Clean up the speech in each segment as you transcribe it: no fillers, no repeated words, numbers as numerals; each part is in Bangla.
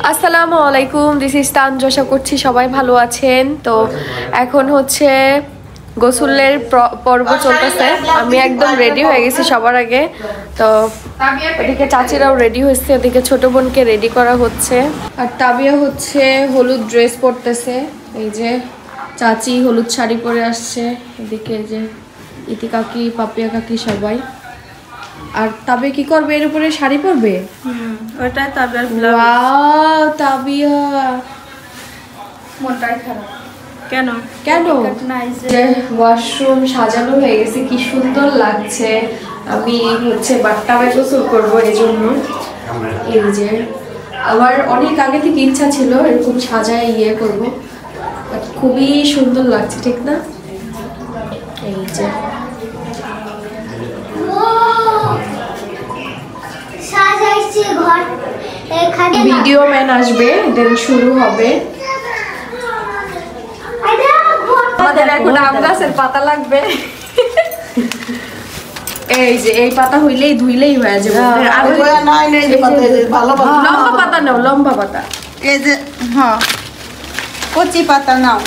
আসসালামু আলাইকুম, দিস ইজ তানজু। আশা করছি সবাই ভালো আছেন। তো এখন হচ্ছে গোসলের পর্ব চলতেছে। আমি একদম রেডি হয়ে গেছি সবার আগে। তো ওদিকে চাচিরাও রেডি হয়েছে, ওদিকে ছোট বোনকে রেডি করা হচ্ছে। আর তাবিয়া হচ্ছে হলুদ ড্রেস পরতেছে। এই যে চাচি হলুদ শাড়ি পরে আসছে, এদিকে যে ইতি কাকি, পাপিয়া কাকি সবাই। আর তাবিয়া কি করবে? এর উপরে শাড়ি পরবে। ওটাই তাবিয়ার ওয়াও তাবিয়া, মনটাই খারাপ। কেন কেন? ওয়াশরুম সাজানো হয়ে গেছে, কি সুন্দর লাগছে। আমি হচ্ছে বাথটাবে গোসল করবো, এই জন্য। এই যে আমার অনেক আগে থেকে ইচ্ছা ছিল এরকম সাজায় করব, খুবই সুন্দর লাগছে, ঠিক না? এই যে ভিডিও ম্যান আসবে, দেন শুরু হবে। আমাদের এখন আম গাছের পাতা লাগবে। এই যে এই পাতা হইলেই ধুইলেই হয়ে যাবে। লম্বা পাতা নাও, লম্বা পাতা। এই যে হ্যাঁ, কচি পাতা নাও।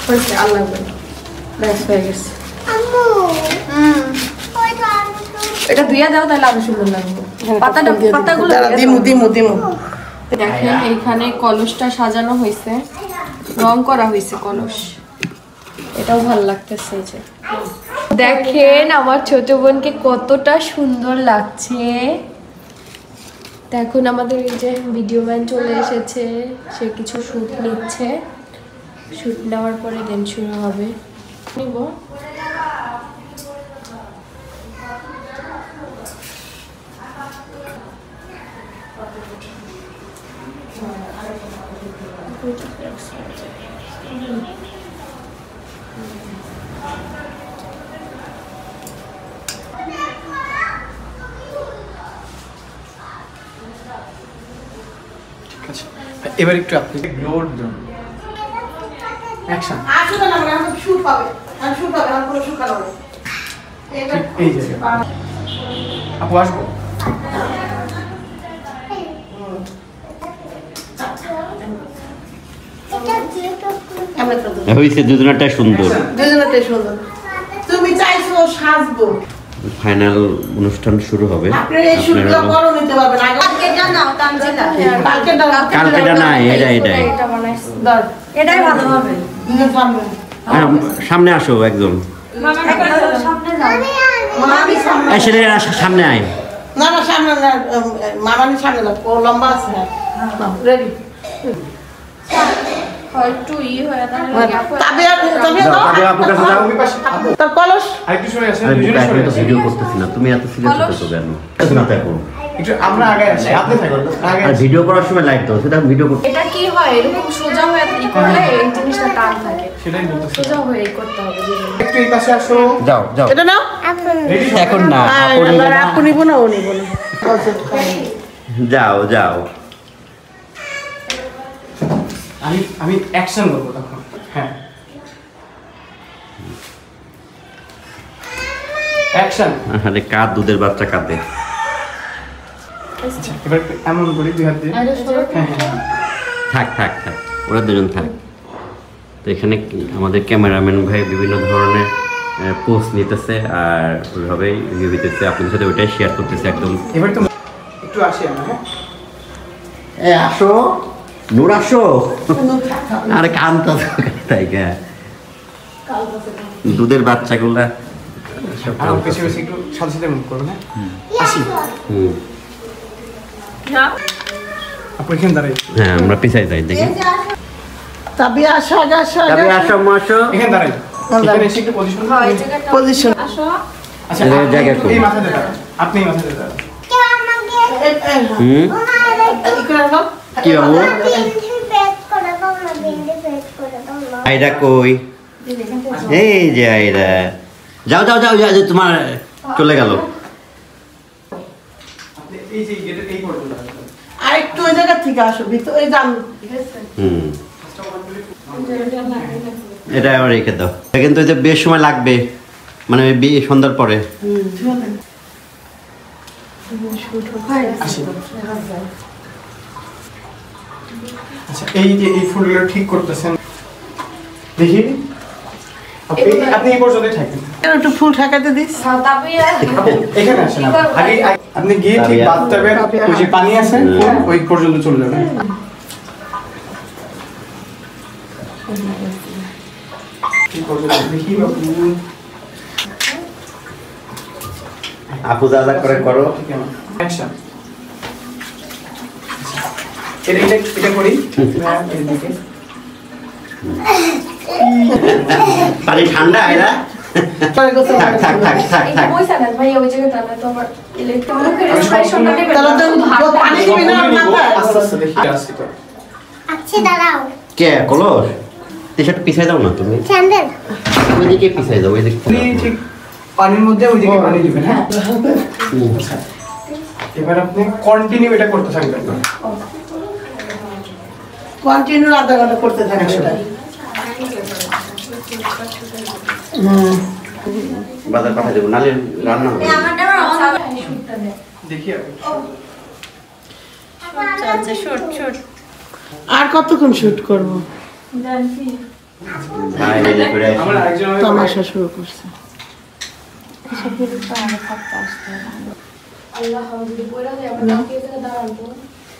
হয়েছে, আর লাগবে না, ব্যাস হয়ে গেছে। এটা ধুইয়া দাও, তাহলে আরো সুন্দর লাগবে। পাতাগুলো দেখেন, এইখানে কলসটা সাজানো হয়েছে, রং করা হয়েছে কলস। এটাও ভালো লাগতেছে। এই যে দেখেন আমার ছোট বোনকে কতটা সুন্দর লাগছে। দেখুন আমাদের এই যে ভিডিও ম্যান চলে এসেছে, সে কিছু শুট নিচ্ছে। শুট নেওয়ার পরে দেন শুরু হবে। নিব এবার একটু আপনি গ্লোর দেন। অ্যাকশন। আসলে না মানে আমরা শুট পাবে। আর শুট পাবে, আর পুরো শুট পাবে। এই যে আপু আসবো। হয়েছে, দুজনটাই সুন্দর। দুজনেরটাই সুন্দর। তুমি চাইছো সাজবো। ফাইনাল অনুষ্ঠান শুরু হবে। আপনারা এই শুটটা করো নিতে পারবেন। আগে কালকেটা নাও, তানজিলা। কালকেটা না, এটাই এটা বানাইছি। দাও। এটাই ভালো হবে। দুজন সামনে। সামনে আসো একদম। সামনে যাও। মামামি সামনে। এই ছেলেরা সামনে আয়। না না সামনে না, মামামি সামনে দাও। ও লম্বা আছে। নাও, রেডি। একটু হয়ে তাবিয়া দাও। আপুর কাছে যাও। তার কলস আরেকটু সরে আসেন, আরে দুজনে সরে আসেন। ভিডিও করতেছি না, তুমি এত সিরিয়াস হচ্ছো কেন? না দেখো, একটু আমরা আগে আসি, আপনি থাকুন আগে। আর ভিডিও করার সময় লাইট দাও, সেটা ভিডিও করতে। এটা কি হয়, এরকম সোজা হয়ে করলে এই জিনিসটা টান থাকে। সেটাই বলতেছি। সোজা হয়ে করতে হবে। একটু এই পাশে আসো। যাও যাও। এটা নাও। রেডি এখন না, আপু নিব না, ও নিব না। যাও যাও। আমি অ্যাকশন করব তখন। হ্যাঁ, অ্যাকশন। আরে কাঁদ, দুধের বাচ্চা কাঁদে। আচ্ছা, এবার এমন করি দুই হাত দিয়ে। হ্যাঁ হ্যাঁ, থাক থাক থাক, ওরা দুজন থাক। তো এখানে আমাদের ক্যামেরাম্যান ভাই বিভিন্ন ধরনের পোস্ট নিতেছে, আর ওইভাবেই রিভিউ দিতেছে, আপনাদের সাথে ওইটাই শেয়ার করতেছে একদম। এবার তো একটু আসি আমরা। হ্যাঁ, আসো নূর, আসো। আরে কান্তা তাই কে, দুধের বাচ্চাগুলা সব আর পেছনে পেছনে একটু সাথে সাথে মুভ করবেন। হ্যাঁ, আসি। আপু এখানে দাঁড়াই। হ্যাঁ, আমরা পিছাই যাই দেখি। তাবিয়া আসো, আগে আসো, আগে তবে আসো আম্মু, আসো। এখানে দাঁড়াই। এখানে এসে একটু পজিশন। পজিশন। আচ্ছা, এই জায়গা করুন। এই মাথাতে দাঁড়ান। আপনি এই মাথাতে দাঁড়ান। হুম, কি বাবু? আইরা কই? এই যে আইরা, যাও যাও যাও যাও, তোমার চলে গেল। আপনি এই যে গেটের এই পর্যন্ত দাঁড়ান। আরেকটু ওই জায়গা থেকে আসো, ভিতরে এই যান। হুম, এটা আমার রেখে দাও। কিন্তু ওই যে বেশ সময় লাগবে, মানে সন্ধ্যার পরে। আসি। আচ্ছা এই যে এই ফুলগুলো ঠিক করতেছেন দেখি আপনি এই পর্যন্তই থাকেন একটু ফুল ঠেকাতে দিস। এখানে আসেন আগে আপনি গিয়ে ঠিক বাথটাবের ওই যে পানি আছে ওই পর্যন্ত চলে যাবেন ঠিক পর্যন্ত দেখি আপু যা যা করে করো। অ্যাকশন এটা করি এদিকে পানি ঠান্ডা এরা থাক থাক থাক থাক থাক পানি দিবি না মাথায়? আস্তে আস্তে দেখি আসছি তো আচ্ছা দাঁড়াও কে কলস টি-শার্ট পিছাই দাও না তুমি স্যান্ডেল ওইদিকে পিছাই দাও ওইদিকে আপনি ঠিক পানির মধ্যে ওইদিকে পানি দিবেন হ্যাঁ আচ্ছা এবার আপনি কন্টিনিউ এটা করতে থাকবেন কন্টিনিউ আধা ঘন্টা করতে থাকে সেটা। বাজার পাঠা দেবো নালে রান্না হবে দেখি আর কতক্ষণ শুট করবো? ভাই রেডি করে আসি। আমরা আরেকজন তামাশা শুরু করছে।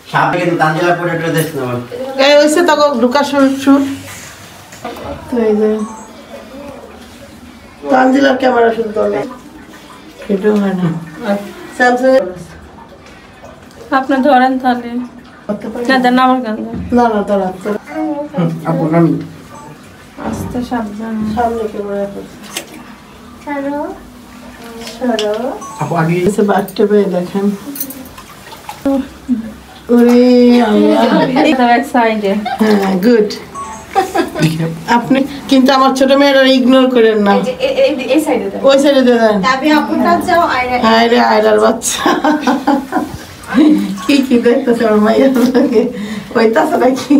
সামনে কিন্তু তানজিলা পরে একটা দেশ না আমার এই হইছে তো ঢুকা শুট শুট তো এই যে তানজিলার ক্যামেরা শুট করলে এটাও হয় না। আর স্যামসাং আপনি ধরেন তাহলে করতে পারি না দেন আমার গান না না দাঁড়া তোরা আপু নামি আস্তে সাবধান সামনে ক্যামেরা চলো আপু আগে এসে বাচ্চা পেয়ে দেখেন ওরে আল্লাহ এক সাইডে হ্যাঁ গুড আপনি কিন্তু আমার ছোট মেয়েরা ইগনোর করেন না এই সাইডে দেন ওই সাইডে দিয়ে দেন তবে আপুটা যাও আইরা হায় রে আয়রার বাচ্চা কি কি দেখতেছে আমার মাইয়ার লাগে ওই তাছাড়া কি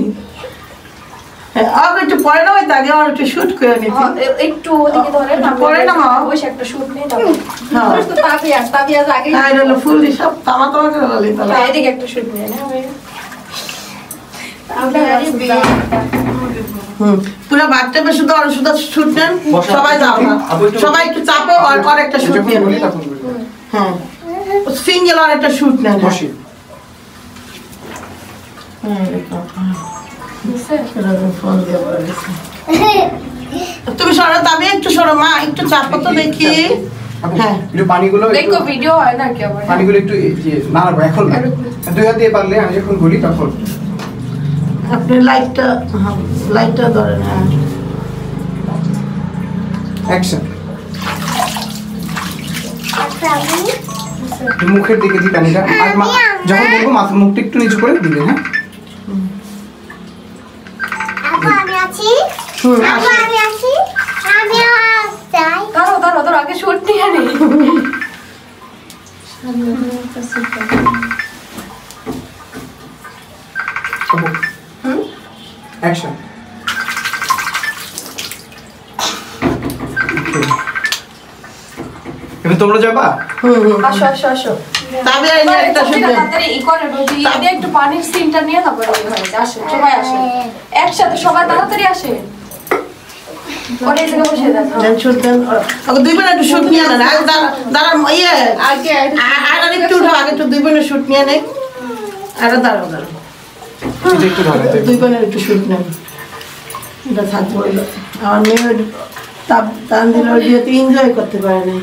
আগে একটু পরে না হয়তো আগে আমার একটু শুট করে নিতি একটু ওদিকে ধরেন পরে না মা বসে একটা শুট নেই হ্যাঁ তো তাবিয়া আগে আয়রা হলো ফুল সব তামা তামা করে বলি তাহলে এদিকে একটা শুট নেই না পুরো বাচ্চাটা শুধু আর শুধু শুট নেন সবাই যাও না সবাই একটু চাপে আর একটা শুট যখন নিয়ে বলি নেন। তখন বলি হ্যাঁ সিঙ্গেল আর একটা শুট নেন বসি তুমি সরো তবে একটু সরো মা একটু চাপো তো দেখি আপু হ্যাঁ। একটু পানিগুলো দেখো ভিডিও হয় না কি আবার পানিগুলো একটু না না এখন না দুই হাত দিয়ে পারলে আমি যখন বলি তখন আপনি লাইটটা ধরেন হ্যাঁ অ্যাকশন আচ্ছা আমি মুখের দিকে দিই পানিটা আর যখন বলবো মাথা মুখটা একটু নিচু করে দিবে হ্যাঁ আপু আমি আছি হুম, আপু আমি আছি আমি যাই ধরো আগে শুট নিয়ে নেই অ্যাকশন এবার তোমরা যাবা আসো তবে এই যে একটা শুট নেন। তাড়াতাড়ি ই করে দিয়ে একটু পানির সিনটা নিয়ে তারপরে আসো সবাই আসে একসাথে সবাই তাড়াতাড়ি আসে পরে এই জায়গায় বসে দেন দেন শুট দেন আগে দুই বোন একটু শুট নিয়ে নেন আগে দাঁড়া ইয়ে আগে আর একটু উঠো আগে একটু দুই বোনের শুট নিয়ে নেই আর দাঁড়াও এটা একটু ধরো দুই বোনের একটু শুট নেন এটা থাকবো আমার মেয়ে তানজিল ওর বিয়েতে এনজয় করতে পারে না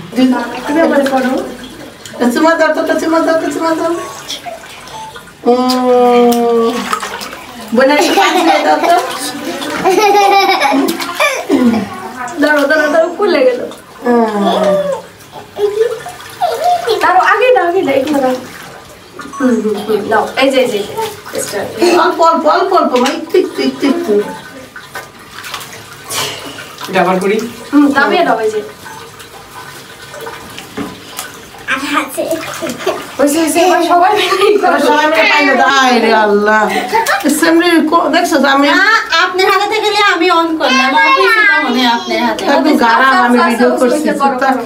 তুমি আবার করো চুমা দাও তো চুমা দাও বোনের একটু পানি দিয়ে দাও তো দাঁড়ো খুলে গেল তারও আগে দাও একটু দাও দাও এই যে অল্প মানে একটু এটা আবার করি নামিয়ে দাও এই যে আছে হইছে এবার সবাই মিলে ই করো। সবাই মিলে পাইলে দাও আয় রে আল্লাহ সেমনি দেখছো আমি আপনার হাতে থেকে আমি অন করলাম অফিসে তো মনে আপনার হাতে একদম গারাম আমি ভিডিও করছি করো, করো।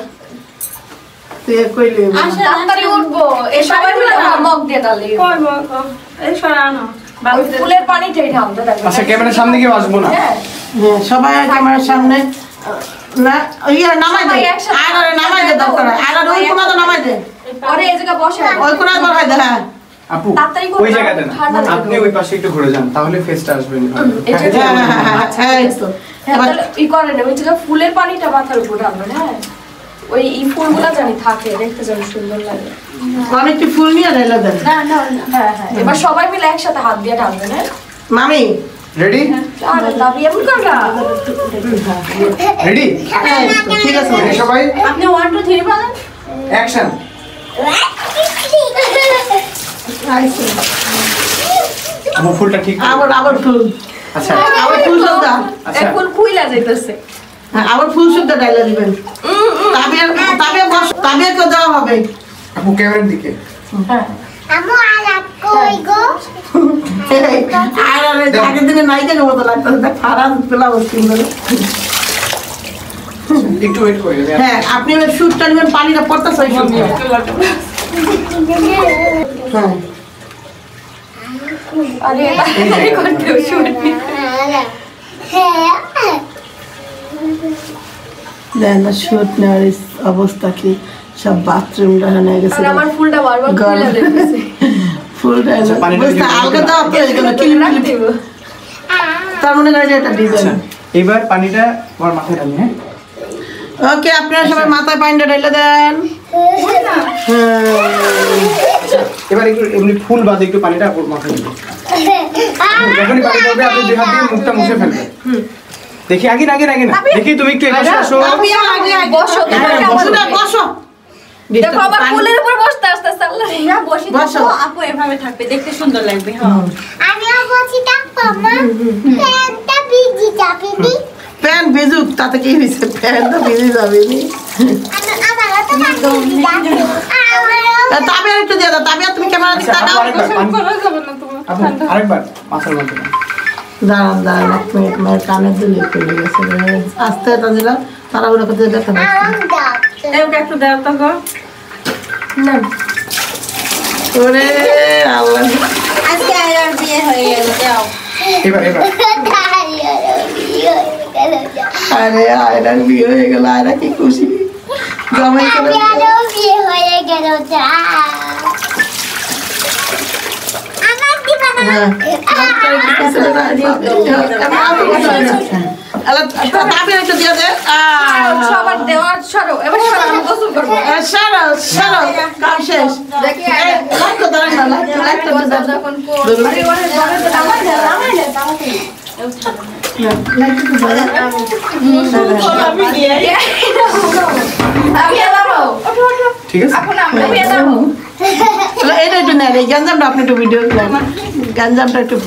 তুই কইলি তাড়াতাড়ি উঠবো এই সবাই মিলে মগ দিয়ে ডালি এই সরা আনো ওই ফুলের পানিটাই ঢালতে থাকবে আচ্ছা ক্যামেরার সামনে কেউ আসবো না হ্যাঁ হ্যাঁ সবাই ক্যামেরার সামনে না ইয়া নামাই দে আর নামাই দে দরকার আর ওই কোনা তো নামাই দে পরে এই জায়গা বসে ওই কোনা বসাই দে হ্যাঁ আপু তাড়াতাড়ি করো, ওই জায়গাতে না ঠান্ডা লাগবে। আপনি ওই পাশে একটু ঘুরে যান তাহলে ফেসটা আসবে না এটা আচ্ছা এই তো হ্যাঁ তাহলে ই করেন ওই জায়গা ফুলের পানিটা মাথার উপর ঢালবেন হ্যাঁ ওই এই ফুলগুলো জানি থাকে দেখতে জানি সুন্দর লাগে অনেকটি ফুল নিয়ে ঢেলে দেন হ্যাঁ হ্যাঁ এবার সবাই মিলে একসাথে হাত দিয়ে ঢালবেন হ্যাঁ মামি রেডি আরে দাবি এমন কর না রেডি ঠিক আছে রেডি সবাই আপনি 1 2 3 বলেন অ্যাকশন আমার ফুলটা ঠিক আবার ফুল আচ্ছা আবার ফুল সুদ্ধা আচ্ছা এখন ফুইলা যাইতেছে হ্যাঁ আবার ফুল সুদ্ধা ঢেলে দিবেন তাবিয়া কেউ দেওয়া হবে আপু ক্যামেরার দিকে হ্যাঁ আমু আলাপ কই গো আর আগের দিনে নায়িকার মতো লাগতো ফারান পেলা বসছিল একটু ওয়েট করে হ্যাঁ আপনি ওই শুটটা নেবেন পানিটা পড়তেছে ওই শুট হ্যাঁ আরে এটা করতে শুট হ্যাঁ দেন না শুট নেওয়ার অবস্থা কি সব বাথরুম হয়ে গেছে আর আমার ফুলটা বারবার ফুইলা যাইতেছে ফুলটা পানিটা বুঝতে আলগা দাও তো এগুলো কি দেব তার মনে করেন এটা ডিজাইন এবার পানিটা আমার মাথায় ঢালি হ্যাঁ ওকে আপনারা সবাই মাথায় পানিটা ঢেলে দেন এবার একটু এমনি ফুল বাদে একটু পানিটা আপুর মাথায় দিন যখনই পানি পড়বে আপনি দুই হাত দিয়ে মুখটা মুছে ফেলবেন দেখি আগে না দেখি তুমি একটু এপাশে আসো বসো বসো দেখো আবার ফুলের উপর বসতে আসতে আল্লাহ তোমরা বসে বসো। থাকো আপু এভাবে থাকবে দেখতে সুন্দর লাগবে হ্যাঁ আমিও বসি থাকবো মা প্যান্টটা ভিজি যাবি প্যান ভিজুক তাতে কি হয়েছে প্যান তো ভিজে যাবে নি আমারও তো ভিজি যাবে আমারও তাবিয়া একটু দিয়ে দাও তাবিয়া তুমি ক্যামেরা দিকে আচ্ছা, তাকাও আরেকবার আপু আরেকবার মাথার মধ্যে দাঁড়ান এক মিনিট মায়ের কানের দিলে পড়ে গেছে আস্তে তাজিলা তারা ওরা কোথায় দেখে না আরাম দাও এওকে একটু দাও তো গো না ওরে আল্লাহ আজকে আয়ার বিয়ে হয়ে গেল যাও এবার আরে আয়রার বিয়ে হয়ে গেল আয়রা কি খুশি জামাই চলে আরো বিয়ে হয়ে গেল যা আমার দিবা না হ্যাঁ তাবিয়া একটু দিয়ে দে সবার দেওয়ার সরো এবার সরো আমি গোসল করবো সারো সারো কাম শেষ দেখি লাইক তো দাঁড়ান না লাইক তো দাঁড়ান যখন আরে ওরে বলে তো নামাই দে লাইক তো দাঁড়ান আমি এলাম ঠিক আছে এখন আমি এলাম এটা একটু নেন এই গঞ্জামটা আপনি একটু ভিডিও নেন গঞ্জামটা একটু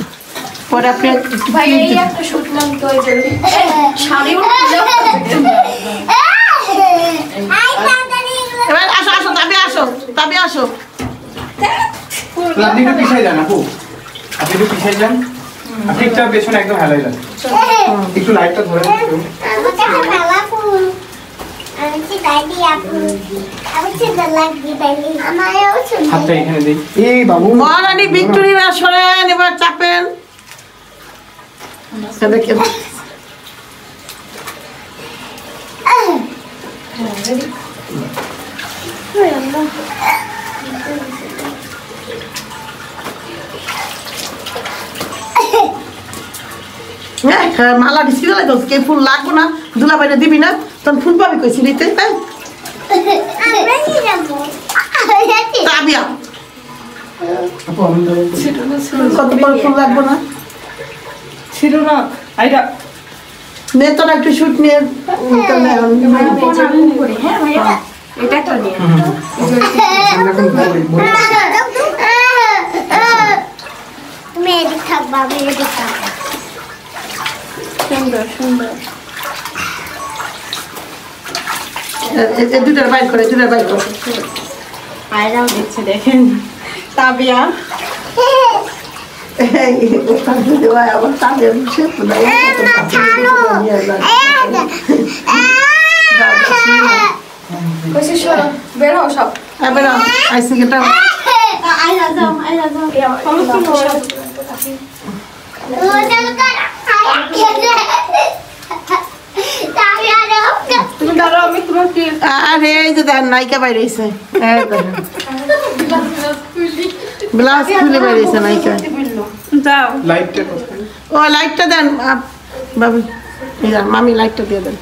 পরে আপনি ভাই এই একটা শুট নাম তো এই যে শাড়ি উঠে এবার আসো আসো তাবিয়া আসো আপনি একটু পিছাই যান আপু আপনি একটু পিছাই যান আপনি একটা পেছনে একদম হেলাই যান একটু লাইটটা ধরে হাতটা এখানে দিই এই বাবু মহারানী ভিক্টোরিয়া সরেন এবার চাপেন দেখেন মালা দিছি না কে ফুল লাগবো না দুলা বাইরে দিবি না তখন ফুল পাবি কইছি নিতে তাবিয়া আপু আমি কত বড় ফুল লাগবো না ছিল না আইরা নে তোরা একটু শুট নিয়ে হ্যাঁ ভাই এটা একটা নিয়ে মেয়েদের থাকবা মেয়েদের থাকবা সুন্দর সুন্দর দুটার বাইর করে আয়রাও দেখছে দেখেন তাবিয়া আবার তাদের ছাড়ো কইছি শোনো বের হও সব এবার আইসি গেটা আইরা যাও তুমি দাঁড়াও আমি তোমার কি আরে এই যে দেন নায়িকা বাইরে হইছে ব্লাউজ খুলে বাইরে হইছে নায়িকা যাও লাইটটা ও লাইটটা দেন বাবু এই মামি লাইটটা দিয়ে দেন